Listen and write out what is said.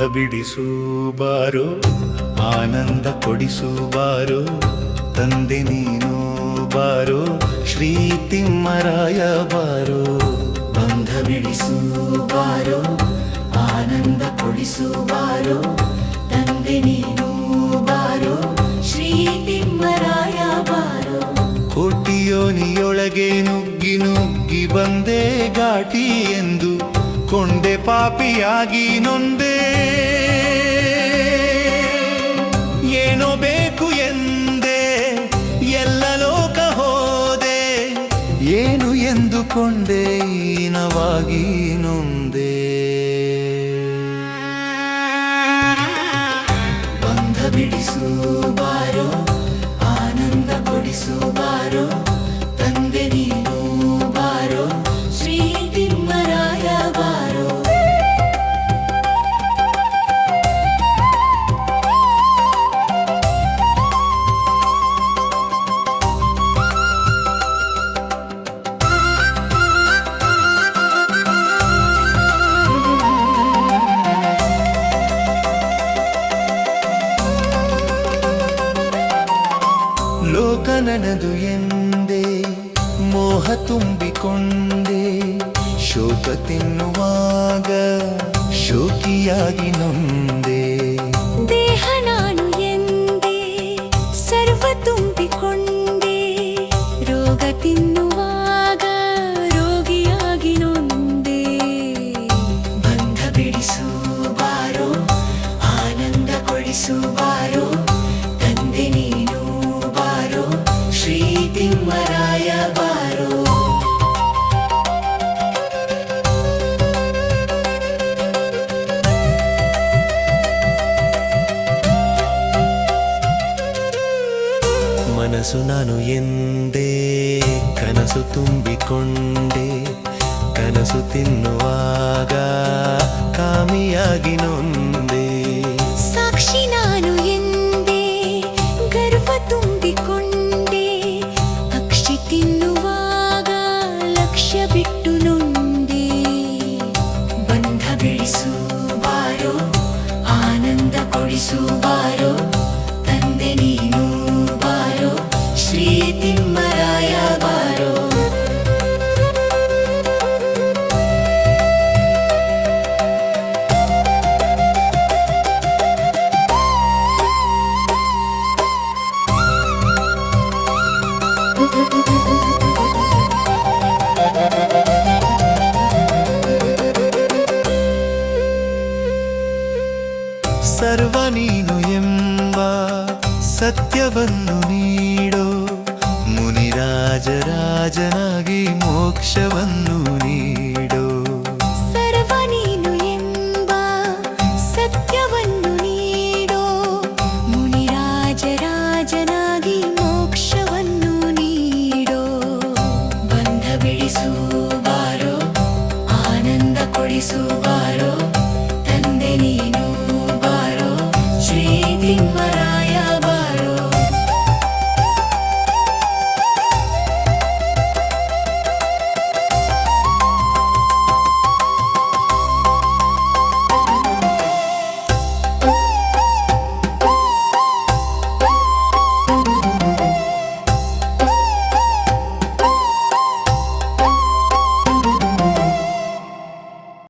ಬಿಡಿಸು ಬಾರೋ, ಆನಂದ ಕೊಡಿಸು ಬಾರೋ, ತಂದೆ ನೀನು ಬಾರೋ, ಶ್ರೀ ತಿಮ್ಮರಾಯ ಬಾರೋ. ಬಂಧ ಬಿಡಿಸು ಬಾರೋ, ಆನಂದ ಕೊಡಿಸು ಬಾರೋ, ತಂದೆ ನೀನು ಬಾರೋ, ಶ್ರೀ ತಿಮ್ಮರಾಯ ಬಾರೋ. ಕೋಟಿಯೋನಿಯೊಳಗೆ ನುಗ್ಗಿ ನುಗ್ಗಿ ಬಂದೆ ಘಾಟಿ ಎಂದು, ಕೊಂಡೆ ಪಾಪಿಯಾಗಿ ನೊಂದೆ. ಏನೋ ಬೇಕು ಎಂದೆ ಎಲ್ಲ ಲೋಕ ಹೋದೆ, ಏನು ಎಂದುಕೊಂಡೆ ಹೀನವಾಗಿ ನೊಂದೆ. ಬಂಧ ಬಿಡಿಸು ಬಾರೋ, ಆನಂದ ಕೊಡಿಸು ಬಾರೋ, ತಂದೆ ನೀನು ಬಾರೋ, ಶ್ರೀ ತಿಮ್ಮರಾಯ ಬಾರೋ. ಲೋಕ ನನ್ನದು ಎಂದೆ ಮೋಹ ತುಂಬಿಕೊಂಡೆ, ಶೋಕ ತಿನ್ನುವಾಗ ಶೋಕಿಯಾಗಿ ನೊಂದೆ. ದೇಹ ನಾನು ಎಂದೆ ಸರ್ವ ತುಂಬಿಕೊಂಡೆ, ರೋಗ ತಿನ್ನುವಾಗ ರೋಗಿಯಾಗಿ ನೊಂದೆ. ಬಂಧ ಬಿಡಿಸು ಬಾರೋ, ಆನಂದ ಕೊಡಿಸು ಬಾರೋ, ತಂದೆ ನೀನು ಬಾರೋ, ಶ್ರೀ ತಿಮ್ಮರಾಯ ಬಾರೋ. ಮನಸ್ಸು ನಾನು ಎಂದೇ ಕನಸು ತುಂಬಿಕೊಂಡೆ, ಕನಸು ತಿನ್ನುವಾಗ ಕಾಮಿಯಾಗಿ ನೊಂದೆ. ಸಾಕ್ಷಿ ನಾನು ಎಂದೆ ಗರ್ವ ತುಂಬಿಕೊಂಡೆ, ಅಕ್ಷಿ ತಿನ್ನುವಾಗ ಲಕ್ಷ್ಯ ಬಿಟ್ಟು ನೊಂದೆ. ಬಂಧ ಬಿಡಿಸು ಬಾರೋ, ಆನಂದ ಕೊಡಿಸು ಬಾರೋ, ತಂದೆ ನೀನು ಬಾರೋ, ಶ್ರೀ ತಿಮ್ಮರಾಯ ಬಾರೋ. ಸರ್ವ ನೀನು ಎಂಬ ಸತ್ಯವನ್ನು ನೀಡೋ, ಮುನಿರಾಜರಾಜನಾಗಿ ಮೋಕ್ಷವನ್ನು ನೀಡೋ. ಸರ್ವ ನೀನು ಎಂಬ ಸತ್ಯವನ್ನು ನೀಡೋ, ಮುನಿರಾಜರಾಜನಾಗಿ ಮೋಕ್ಷವನ್ನು ನೀಡೋ. ಬಂಧ ಬಿಡಿಸು ಬಾರೋ, ಆನಂದ ಕೊಡಿಸು ಬಾರೋ, ತಂದೆ ನೀನು ಬಾರೋ, ಶ್ರೀ ತಿಮ್ಮರಾಯ